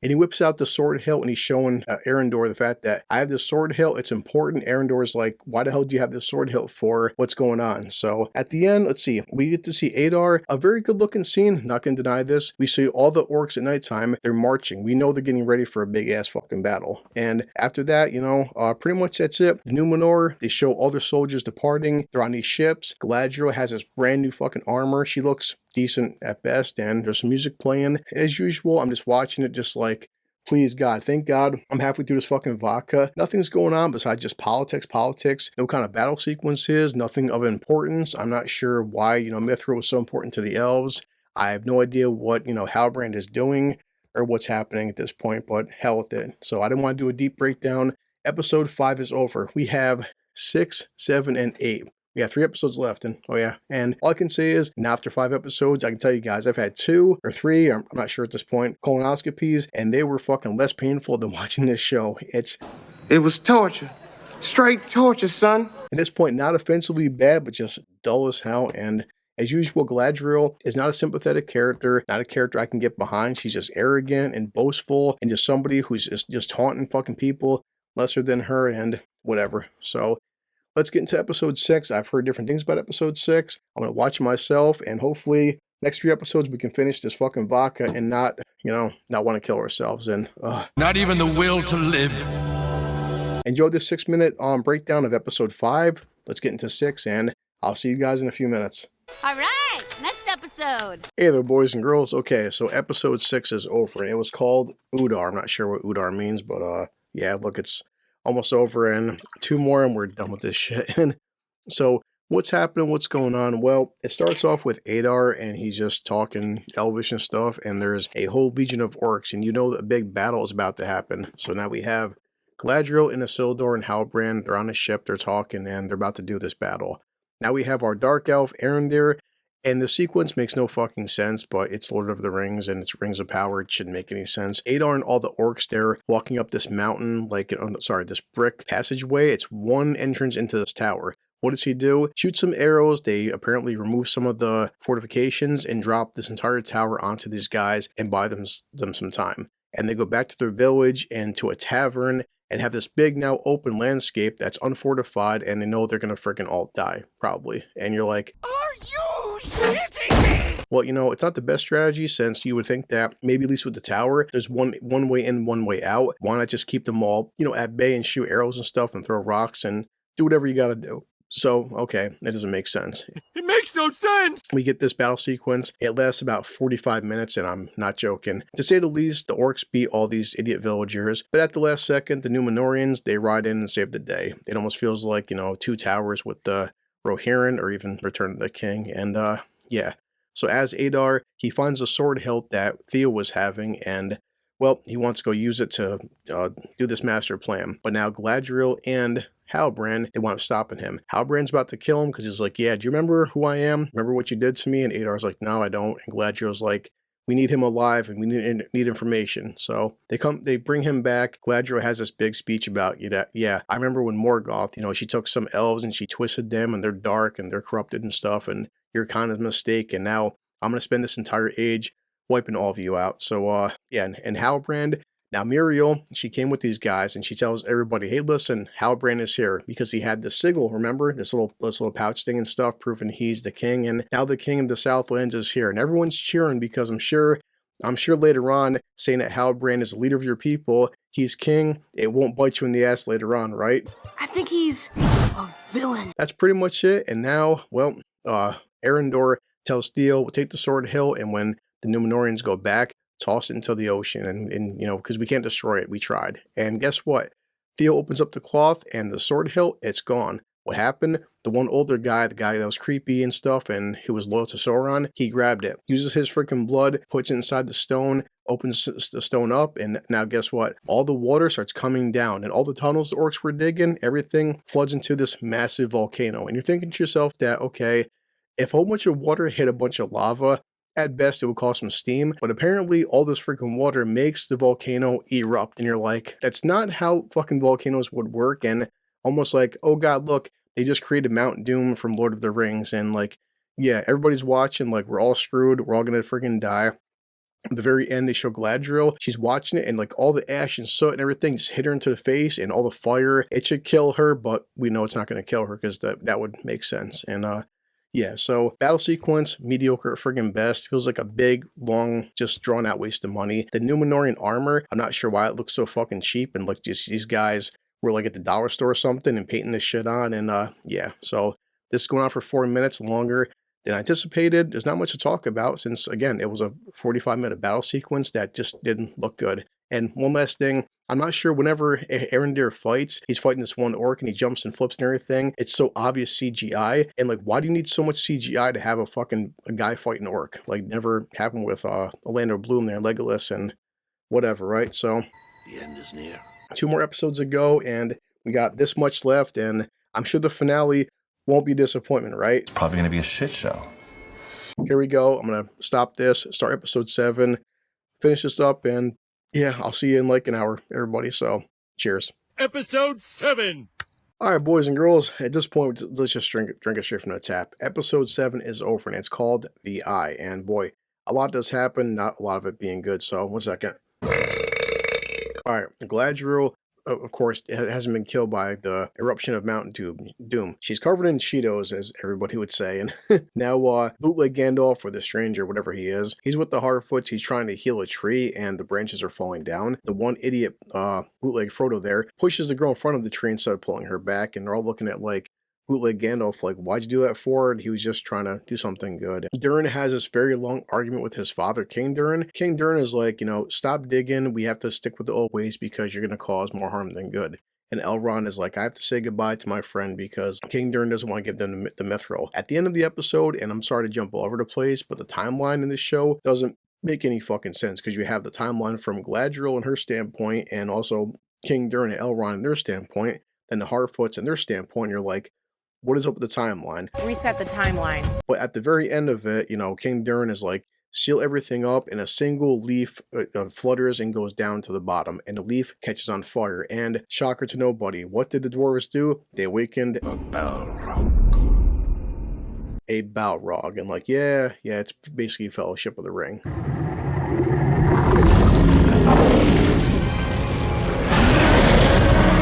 And he whips out the sword hilt and he's showing Arondir the fact that I have this sword hilt. It's important. Arondir's like, why the hell do you have this sword hilt for? What's going on? So at the end, let's see. We get to see Adar. A very good looking scene. Not going to deny this. We see all the orcs at nighttime. They're marching. We know they're getting ready for a big ass fucking battle. And after that, you know, pretty much that's it. The Numenor, they show all their soldiers departing. They're on these ships. Galadriel has this brand new fucking armor. She looks decent at best, and there's some music playing. As usual, I'm just watching it just like, please God, thank God I'm halfway through this fucking vodka. Nothing's going on besides just politics. No kind of battle sequences, nothing of importance. I'm not sure why, you know, Mithril was so important to the elves. I have no idea what, you know, Halbrand is doing or what's happening at this point, but hell with it. So I didn't want to do a deep breakdown. Episode 5 is over. We have 6, 7, and 8. We got 3 episodes left, and oh yeah, and all I can say is, now after 5 episodes, I can tell you guys, I've had 2 or 3, I'm not sure at this point, colonoscopies, and they were fucking less painful than watching this show. It was torture. Straight torture, son. At this point, not offensively bad, but just dull as hell, and as usual, Galadriel is not a sympathetic character, not a character I can get behind. She's just arrogant and boastful, and just somebody who's just taunting fucking people lesser than her, and whatever. So, let's get into episode 6. I've heard different things about episode 6. I'm going to watch it myself, and hopefully next 3 episodes we can finish this fucking vodka and not, you know, not want to kill ourselves. And not even the will to live. Enjoy this 6-minute breakdown of episode 5. Let's get into 6, and I'll see you guys in a few minutes. All right, next episode. Hey there, boys and girls. Okay, so episode 6 is over. It was called Udar. I'm not sure what Udar means, but yeah, look, it's almost over, and 2 more and we're done with this shit. And so what's happening? What's going on? Well, it starts off with Adar, and he's just talking Elvish and stuff, and there's a whole legion of orcs, and you know that a big battle is about to happen. So now we have Galadriel and Isildur and Halbrand. They're on a ship, they're talking, and they're about to do this battle. Now we have our dark elf, Arondir, and the sequence makes no fucking sense, but it's Lord of the Rings and it's Rings of Power. It shouldn't make any sense. Adar and all the orcs there walking up this mountain, this brick passageway. It's one entrance into this tower. What does he do? Shoot some arrows. They apparently remove some of the fortifications and drop this entire tower onto these guys and buy them some time. And they go back to their village and to a tavern and have this big now open landscape that's unfortified, and they know they're gonna freaking all die, probably. And you're like, are you shitting me? Well, you know, it's not the best strategy, since you would think that maybe at least with the tower, there's one way in, one way out. Why not just keep them all, you know, at bay and shoot arrows and stuff and throw rocks and do whatever you gotta do. So, okay, that doesn't make sense. It makes no sense! We get this battle sequence. It lasts about 45 minutes, and I'm not joking. To say the least, the orcs beat all these idiot villagers, but at the last second, the Numenorians, they ride in and save the day. It almost feels like, you know, 2 towers with the Rohirrim, or even Return of the King, and yeah. So as Adar, he finds a sword hilt that Theo was having, and well, he wants to go use it to do this master plan. But now Galadriel and Halbrand, they wind up stopping him. Halbrand's about to kill him because he's like, yeah, do you remember who I am? Remember what you did to me? And Adar's like, no, I don't. And Galadriel's like, we need him alive and we need information. So they bring him back. Galadriel has this big speech about, yeah, I remember when Morgoth, you know, she took some elves and she twisted them and they're dark and they're corrupted and stuff, and you're kind of a mistake. And now I'm going to spend this entire age wiping all of you out. So, yeah, and Halbrand, now Muriel, she came with these guys and she tells everybody, hey, listen, Halbrand is here because he had the sigil, remember? This little pouch thing and stuff, proving he's the king. And now the king of the Southlands is here. And everyone's cheering because I'm sure later on, saying that Halbrand is the leader of your people, he's king, it won't bite you in the ass later on, right? I think he's a villain. That's pretty much it. And now, well, Arendor tells Theo, we'll take the Sword Hill, and when the Numenorians go back, toss it into the ocean, and you know, because we can't destroy it, we tried. And guess what? Theo opens up the cloth, and the Sword Hill, it's gone. What happened? The one older guy, the guy that was creepy and stuff and who was loyal to Sauron, he grabbed it, uses his freaking blood, puts it inside the stone, opens the stone up, and now guess what? All the water starts coming down, and all the tunnels the orcs were digging, everything floods into this massive volcano. And you're thinking to yourself that, okay, if a whole bunch of water hit a bunch of lava, at best it would cause some steam, but apparently all this freaking water makes the volcano erupt, and you're like, that's not how fucking volcanoes would work. And almost like, oh god, look, they just created Mount Doom from Lord of the Rings, and like, yeah, everybody's watching, like, we're all screwed, we're all gonna freaking die. At the very end, they show Galadriel, she's watching it, and like all the ash and soot and everything just hit her into the face, and all the fire, it should kill her, but we know it's not gonna kill her, because that would make sense. And yeah, so battle sequence, mediocre at friggin' best. Feels like a big, long, just drawn out waste of money. The Numenorian armor, I'm not sure why it looks so fucking cheap, and like just these guys were like at the dollar store or something and painting this shit on. And yeah, so this is going on for 4 minutes longer than anticipated. There's not much to talk about since, again, it was a 45-minute battle sequence that just didn't look good. And one last thing, I'm not sure, whenever Arondir fights, he's fighting this one orc and he jumps and flips and everything. It's so obvious CGI. And like, why do you need so much CGI to have a guy fighting orc? Like, never happened with Orlando Bloom there, Legolas and whatever, right? So the end is near. 2 more episodes to go, and we got this much left, and I'm sure the finale won't be a disappointment, right? It's probably going to be a shit show. Here we go. I'm going to stop this, start episode 7, finish this up, and yeah, I'll see you in like an hour, everybody. So, cheers. Episode 7. All right, boys and girls, at this point, let's just drink it straight from the tap. Episode 7 is over, and it's called The Eye, and boy, a lot does happen, not a lot of it being good, so 1 second. All right, Galadriel, of course, hasn't been killed by the eruption of Mount Doom. She's covered in Cheetos, as everybody would say, and now bootleg Gandalf, or the stranger, whatever he is, he's with the Harfoots. He's trying to heal a tree, and the branches are falling down. The one idiot bootleg Frodo there pushes the girl in front of the tree instead of pulling her back, and they're all looking at like, bootleg Gandalf, like, why'd you do that for? And he was just trying to do something good. Durin has this very long argument with his father, King Durin. King Durin is like, you know, stop digging. We have to stick with the old ways because you're going to cause more harm than good. And Elrond is like, I have to say goodbye to my friend because King Durin doesn't want to give them the Mithril. At the end of the episode, and I'm sorry to jump all over the place, but the timeline in this show doesn't make any fucking sense because you have the timeline from Galadriel and her standpoint, and also King Durin and Elrond and their standpoint, then the Harfoots and their standpoint. You're like, what is up with the timeline? Reset the timeline. But at the very end of it, you know, King Durin is like, seal everything up, and a single leaf flutters and goes down to the bottom, and the leaf catches on fire. And shocker to nobody, what did the dwarves do? They awakened a Balrog. And like, yeah, it's basically Fellowship of the Ring.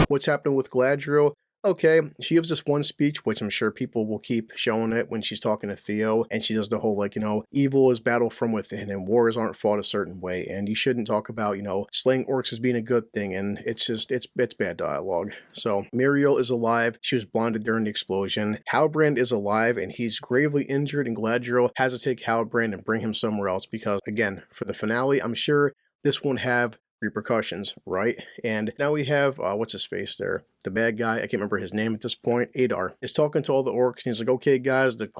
What's happening with Galadriel? Okay, she gives this one speech, which I'm sure people will keep showing it when she's talking to Theo, and she does the whole, like, you know, evil is battle from within, and wars aren't fought a certain way, and you shouldn't talk about, you know, slaying orcs as being a good thing, and it's just, it's bad dialogue. So, Muriel is alive, she was blinded during the explosion, Halbrand is alive, and he's gravely injured, and Galadriel has to take Halbrand and bring him somewhere else, because, again, for the finale, I'm sure this won't have repercussions, right? And now we have, what's his face there? The bad guy, I can't remember his name at this point, Adar, is talking to all the orcs, and he's like, okay, guys, the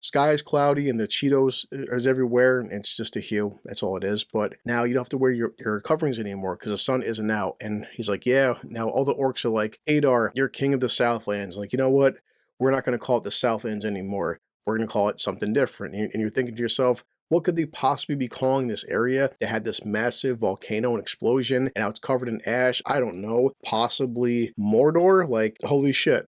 sky is cloudy, and the Cheetos is everywhere, and it's just a hue, that's all it is, but now you don't have to wear your coverings anymore, because the sun isn't out, and he's like, yeah, now all the orcs are like, Adar, you're king of the Southlands, like, you know what, we're not going to call it the Southlands anymore, we're going to call it something different, and you're thinking to yourself, what could they possibly be calling this area that had this massive volcano and explosion, and now it's covered in ash? I don't know. Possibly Mordor? Like, holy shit.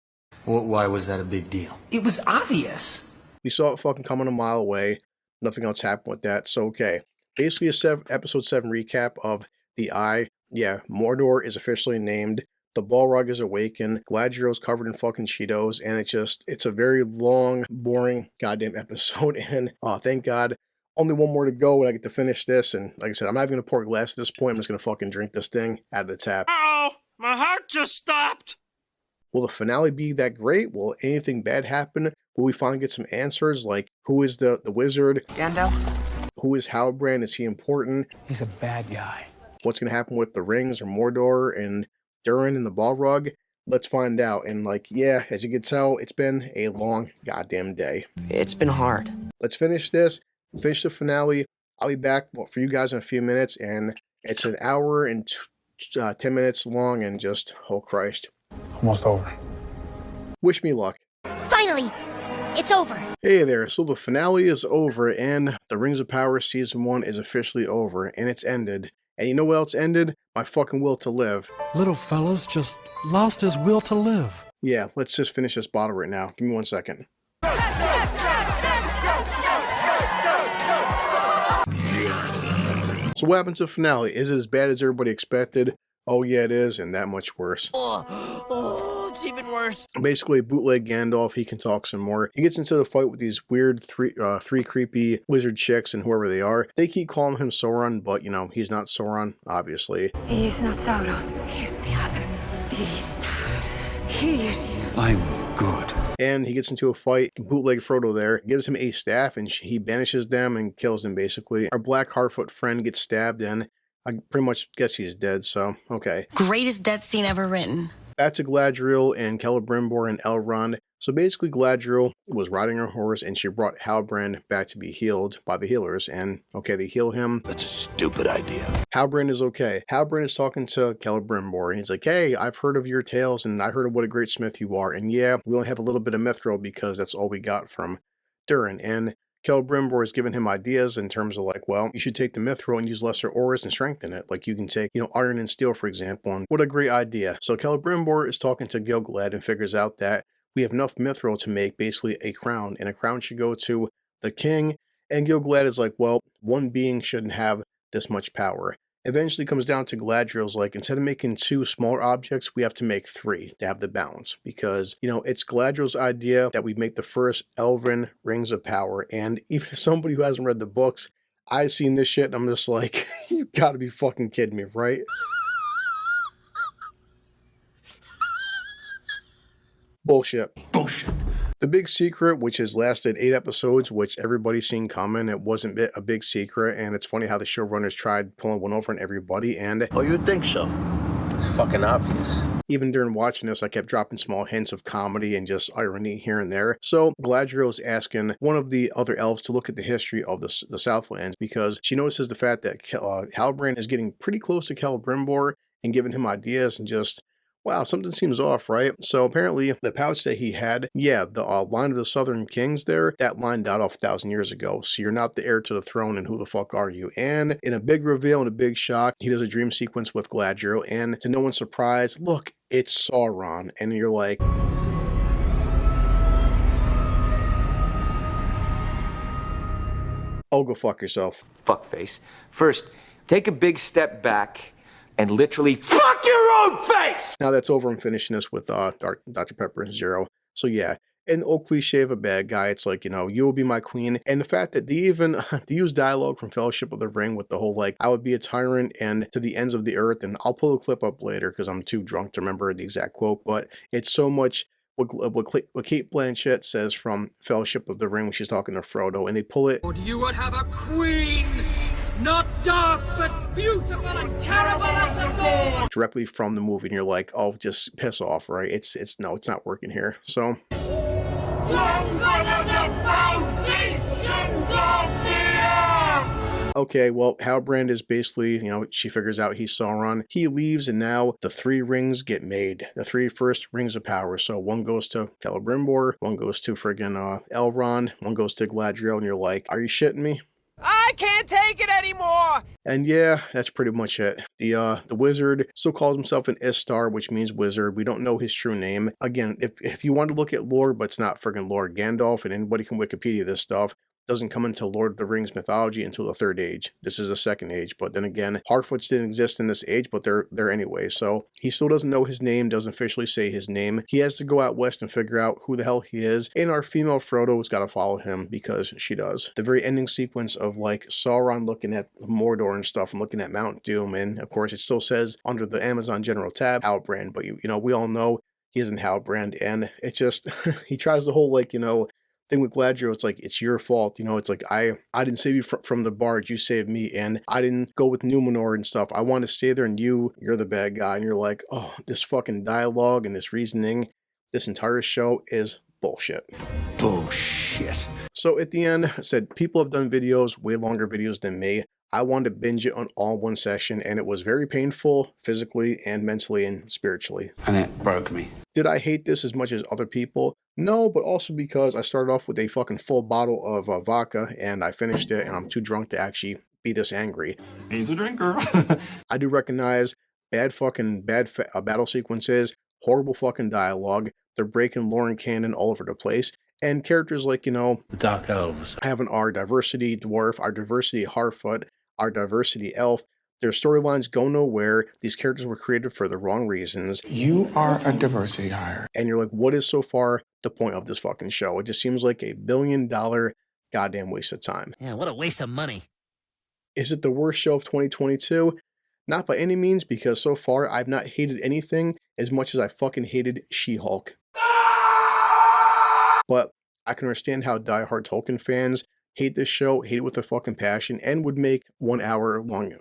Why was that a big deal? It was obvious. We saw it fucking coming a mile away. nothing else happened with that. So, okay. Basically a episode 7 recap of The Eye. Yeah, Mordor is officially named. The Balrog is awakened. Galadriel's covered in fucking Cheetos. And it's a very long, boring goddamn episode. And thank God, only one more to go and I get to finish this. And like I said, I'm not even going to pour a glass at this point. I'm just going to fucking drink this thing out of the tap. Oh, my heart just stopped. Will the finale be that great? Will anything bad happen? Will we finally get some answers? Like, who is the wizard? Gandalf? Who is Halbrand? Is he important? He's a bad guy. What's going to happen with the rings or Mordor and Durin and the Balrog? Let's find out. And like, yeah, as you can tell, it's been a long goddamn day. It's been hard. Let's finish this. Finish the finale. I'll be back for you guys in a few minutes. And it's an hour and 10 minutes long and just, oh Christ. Almost over. Wish me luck. Finally, it's over. Hey there, so the finale is over and the Rings of Power Season 1 is officially over and it's ended. And you know what else ended? My fucking will to live. Little fella's just lost his will to live. Yeah, let's just finish this bottle right now. Give me 1 second. So what happens to the finale? Is it as bad as everybody expected? Oh yeah, it is, and that much worse. Oh, it's even worse. Basically, bootleg Gandalf, he can talk some more. He gets into the fight with these weird three creepy wizard chicks and whoever they are. They keep calling him Sauron, but you know, he's not Sauron, obviously. He is not Sauron. He is the other. He is... I'm good. And he gets into a fight, bootleg Frodo there, gives him a staff, and he banishes them and kills them, basically. Our Black Harfoot friend gets stabbed, and I pretty much guess he's dead, so, okay. Greatest death scene ever written. Back to Galadriel and Celebrimbor and Elrond. So basically Galadriel was riding her horse and she brought Halbrand back to be healed by the healers. And okay, they heal him. That's a stupid idea. Halbrand is okay. Halbrand is talking to Celebrimbor and he's like, hey, I've heard of your tales and I heard of what a great smith you are. And yeah, we only have a little bit of mithril because that's all we got from Durin. And Celebrimbor is giving him ideas in terms of like, well, you should take the mithril and use lesser ores and strengthen it. Like you can take, you know, iron and steel, for example. And what a great idea. So Celebrimbor is talking to Gil-galad and figures out that we have enough mithril to make basically a crown. And a crown should go to the king. And Gil-galad is like, well, one being shouldn't have this much power. Eventually comes down to Galadriel's like, instead of making 2 smaller objects, we have to make 3 to have the balance. Because, you know, it's Galadriel's idea that we make the first Elven Rings of Power. And even as somebody who hasn't read the books, I've seen this shit and I'm just like, you gotta be fucking kidding me, right? Bullshit. Bullshit. The big secret, which has lasted 8 episodes, which everybody's seen coming, it wasn't a big secret, and it's funny how the showrunners tried pulling one over on everybody, and... Oh, you think so? It's fucking obvious. Even during watching this, I kept dropping small hints of comedy and just irony here and there. So Galadriel is asking one of the other elves to look at the history of the Southlands, because she notices the fact that Halbrand is getting pretty close to Celebrimbor and giving him ideas and just... wow, something seems off, right? So apparently the pouch that he had, yeah, the line of the Southern Kings there, that line died off 1,000 years ago. So you're not the heir to the throne, and who the fuck are you? And in a big reveal and a big shock, he does a dream sequence with Galadriel, and to no one's surprise, look, it's Sauron. And you're like... oh, go fuck yourself. Fuckface. First, take a big step back and literally fuck your own face! Now that's over. I'm finishing this with Dr. Pepper and Zero. So yeah, an old cliche of a bad guy. It's like, you know, you will be my queen. And the fact that they even they use dialogue from Fellowship of the Ring with the whole like, I would be a tyrant and to the ends of the earth. And I'll pull a clip up later because I'm too drunk to remember the exact quote. But it's so much what Cate Blanchett says from Fellowship of the Ring when she's talking to Frodo. And they pull it. You would have a queen! Not dark, but beautiful and terrible as the Lord! Directly from the movie, and you're like, oh, just piss off, right? It's no, it's not working here. So okay, well, Halbrand is basically, you know, she figures out he's Sauron. He leaves, and now the 3 rings get made. The 3 first rings of power. So one goes to Celebrimbor, one goes to friggin' Elrond, one goes to Galadriel, and you're like, are you shitting me? I can't take it anymore! And yeah, that's pretty much it. The wizard still calls himself an Istar, which means wizard. We don't know his true name. Again, if you want to look at lore, but it's not friggin' lore, Gandalf, and anybody can Wikipedia this stuff, doesn't come into Lord of the Rings mythology until the Third Age. This is the Second Age, but then again, Harfoots didn't exist in this age, but they're there anyway. So he still doesn't know his name, doesn't officially say his name. He has to go out west and figure out who the hell he is, and our female Frodo's got to follow him because she does. The very ending sequence of like Sauron looking at Mordor and stuff and looking at Mount Doom, and of course it still says under the Amazon General tab Halbrand, but you know we all know he isn't Halbrand, and it's just he tries the whole like thing with Galadriel. It's like, it's your fault, it's like I didn't save you from the barge, you saved me, and I didn't go with Numenor and stuff. I want to stay there, and you're the bad guy. And you're like, oh, this fucking dialogue and this reasoning, this entire show is bullshit. Bullshit. So at the end, I said people have done videos, way longer videos than me. I wanted to binge it on all one session, and it was very painful physically and mentally and spiritually. And it broke me. Did I hate this as much as other people? No, but also because I started off with a fucking full bottle of vodka, and I finished it, and I'm too drunk to actually be this angry. He's a drinker. I do recognize bad battle sequences, horrible fucking dialogue. They're breaking lore and canon all over the place. And characters like, the Dark Elves. having our diversity dwarf, our diversity Harfoot, our diversity elf. Their storylines go nowhere. These characters were created for the wrong reasons. You are a diversity hire. And you're like, what is so far the point of this fucking show? It just seems like $1 billion goddamn waste of time. Yeah, what a waste of money. Is it the worst show of 2022? Not by any means, because so far I've not hated anything as much as I fucking hated She-Hulk. But I can understand how diehard Tolkien fans hate this show, hate it with a fucking passion, and would make 1 hour long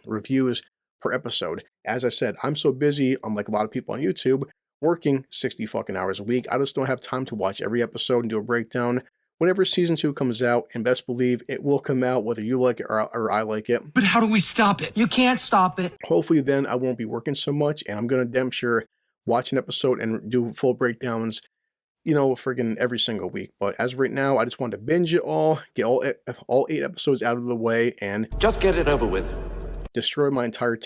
reviews per episode. As I said, I'm so busy, unlike a lot of people on YouTube, working 60 fucking hours a week. I just don't have time to watch every episode and do a breakdown. Whenever season 2 comes out, and best believe it will come out whether you like it or I like it. But how do we stop it? You can't stop it. Hopefully then I won't be working so much, and I'm gonna damn sure watch an episode and do full breakdowns, friggin' every single week. But as of right now, I just want to binge it all, get all 8 episodes out of the way, and Just get it over with. destroy my entire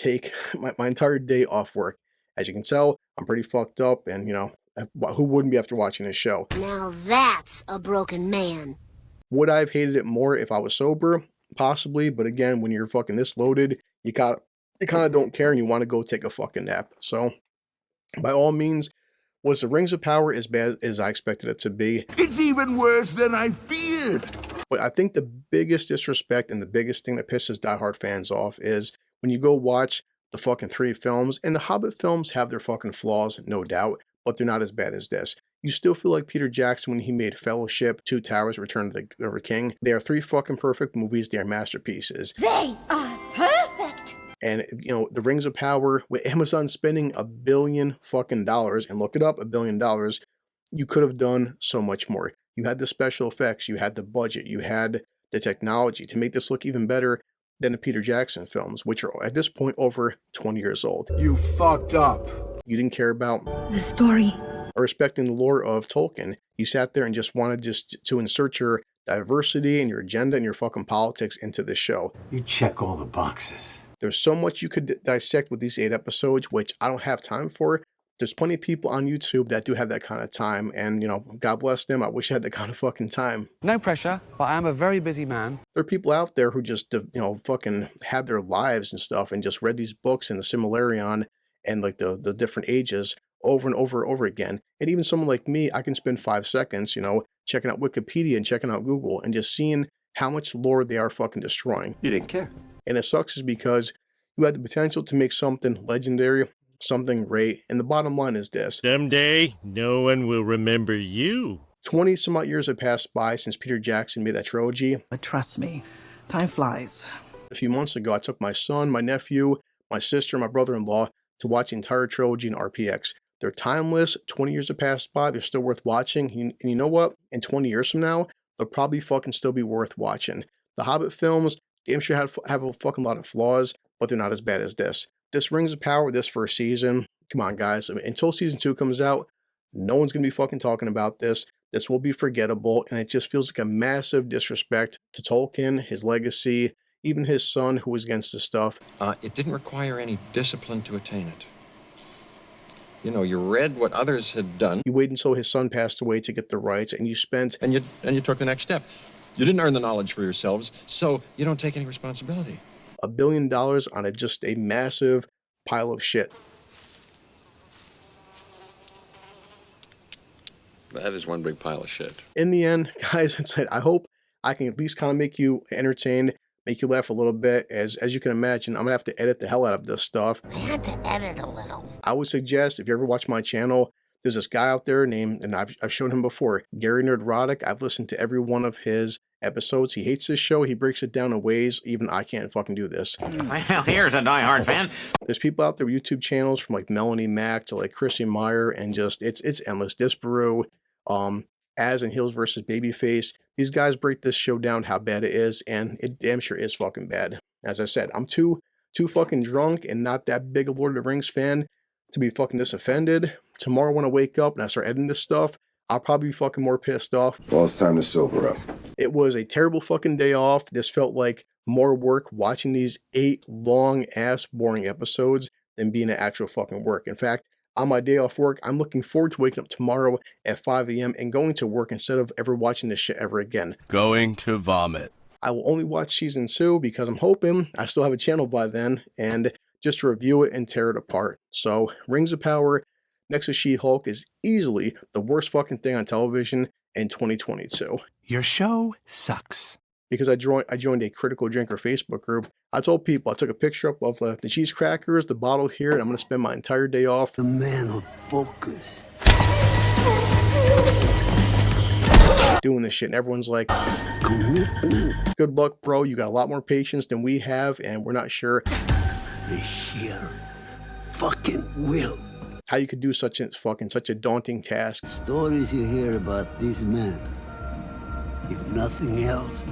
my entire day off work. As you can tell, I'm pretty fucked up, and who wouldn't be after watching this show? Now that's a broken man. Would I have hated it more if I was sober? Possibly, but again, when you're fucking this loaded, you kind of don't care, and you want to go take a fucking nap. So, by all means, was the Rings of Power as bad as I expected it to be? It's even worse than I feared. But I think the biggest disrespect and the biggest thing that pisses diehard fans off is when you go watch the fucking 3 films, and the Hobbit films have their fucking flaws, no doubt, but they're not as bad as this. You still feel like Peter Jackson when he made Fellowship, Two Towers, Return of the King. They are 3 fucking perfect movies. They are masterpieces. They are perfect. And, the Rings of Power, with Amazon spending $1 billion fucking dollars, and look it up, $1 billion, you could have done so much more. You had the special effects, you had the budget, you had the technology to make this look even better than the Peter Jackson films, which are at this point over 20 years old. You fucked up. You didn't care about The story. or respecting the lore of Tolkien. You sat there and just wanted to insert your diversity and your agenda and your fucking politics into this show. You check all the boxes. There's so much you could dissect with these 8 episodes, which I don't have time for. There's plenty of people on YouTube that do have that kind of time, and, God bless them. I wish I had that kind of fucking time. No pressure, but I am a very busy man. There are people out there who just, fucking had their lives and stuff and just read these books and the Silmarillion and, like, the different ages over and over and over again. And even someone like me, I can spend 5 seconds, checking out Wikipedia and checking out Google and just seeing how much lore they are fucking destroying. You didn't care. And it sucks is because you had the potential to make something legendary, something great, and the bottom line is this. Someday, no one will remember you. 20 some odd years have passed by since Peter Jackson made that trilogy. But trust me, time flies. A few months ago, I took my son, my nephew, my sister, and my brother-in-law to watch the entire trilogy in RPX. They're timeless. 20 years have passed by. They're still worth watching. And you know what? In 20 years from now, they'll probably fucking still be worth watching. The Hobbit films, damn sure have a fucking lot of flaws, but they're not as bad as this. This Rings of Power, this first season, come on, guys. Until season 2 comes out, no one's going to be fucking talking about this. This will be forgettable, and it just feels like a massive disrespect to Tolkien, his legacy, even his son who was against this stuff. It didn't require any discipline to attain it. You read what others had done. You waited until his son passed away to get the rights, and you spent... And you took the next step. You didn't earn the knowledge for yourselves, so you don't take any responsibility. $1 billion on just a massive pile of shit. That is one big pile of shit. In the end, guys, I hope I can at least kind of make you entertained, make you laugh a little bit. As you can imagine, I'm gonna have to edit the hell out of this stuff. I had to edit a little. I would suggest, if you ever watch my channel, there's this guy out there named, and I've shown him before, Gary Nerdrotic. I've listened to every one of his episodes. He hates this show. He breaks it down in ways even I can't fucking do this. Well, here's a diehard fan. There's people out there with YouTube channels from like Melanie Mack to like Chrissy Meyer, and just it's endless. Disparu, Az and Heels versus Babyface. These guys break this show down how bad it is, and it damn sure is fucking bad. As I said, I'm too fucking drunk and not that big a Lord of the Rings fan to be fucking this offended. Tomorrow when I wake up and I start editing this stuff, I'll probably be fucking more pissed off. Well, it's time to sober up. It was a terrible fucking day off. This felt like more work watching these 8 long ass boring episodes than being at actual fucking work. In fact, on my day off work, I'm looking forward to waking up tomorrow at 5 a.m. and going to work instead of ever watching this shit ever again. Going to vomit. I will only watch season 2 because I'm hoping I still have a channel by then, and just to review it and tear it apart. So, Rings of Power next to She-Hulk is easily the worst fucking thing on television in 2022. Your show sucks. Because I joined a Critical Drinker Facebook group. I told people I took a picture up of the cheese crackers, the bottle here, and I'm going to spend my entire day off. The man of focus. Doing this shit, and everyone's like, good luck, bro. You got a lot more patience than we have, and we're not sure The sheer fucking will. how you could do such a daunting task. Stories you hear about these men, if nothing else,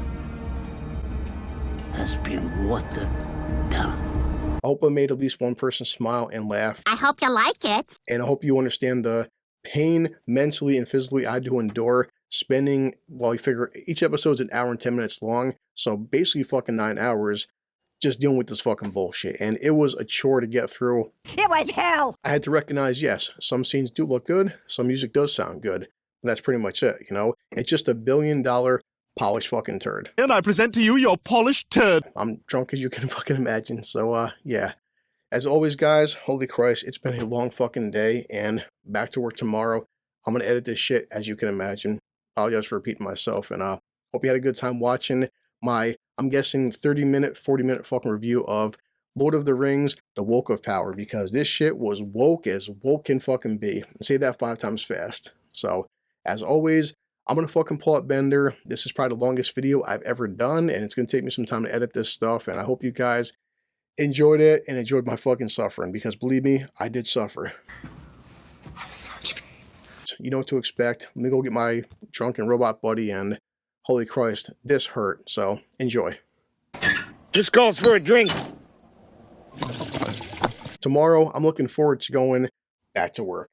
has been watered down. I hope I made at least one person smile and laugh. I hope you like it. And I hope you understand the pain mentally and physically I do endure spending, well, you figure each episode's an hour and 10 minutes long. So basically fucking 9 hours just dealing with this fucking bullshit. And it was a chore to get through. It was hell. I had to recognize, yes, some scenes do look good. Some music does sound good. But that's pretty much it, you know? It's just $1 billion polished fucking turd. And I present to you your polished turd. I'm drunk as you can fucking imagine. So, yeah. As always, guys, holy Christ, it's been a long fucking day, and back to work tomorrow. I'm going to edit this shit, as you can imagine. Apologize for repeating myself, and hope you had a good time watching my, I'm guessing, 30-minute, 40-minute fucking review of Lord of the Rings, The Woke of Power, because this shit was woke as woke can fucking be. Say that 5 times fast. So, as always, I'm going to fucking pull up Bender. This is probably the longest video I've ever done, and it's going to take me some time to edit this stuff, and I hope you guys enjoyed it and enjoyed my fucking suffering, because believe me, I did suffer. You know what to expect. Let me go get my drunken robot buddy, and holy Christ, this hurt. So enjoy. This calls for a drink. Tomorrow, I'm looking forward to going back to work.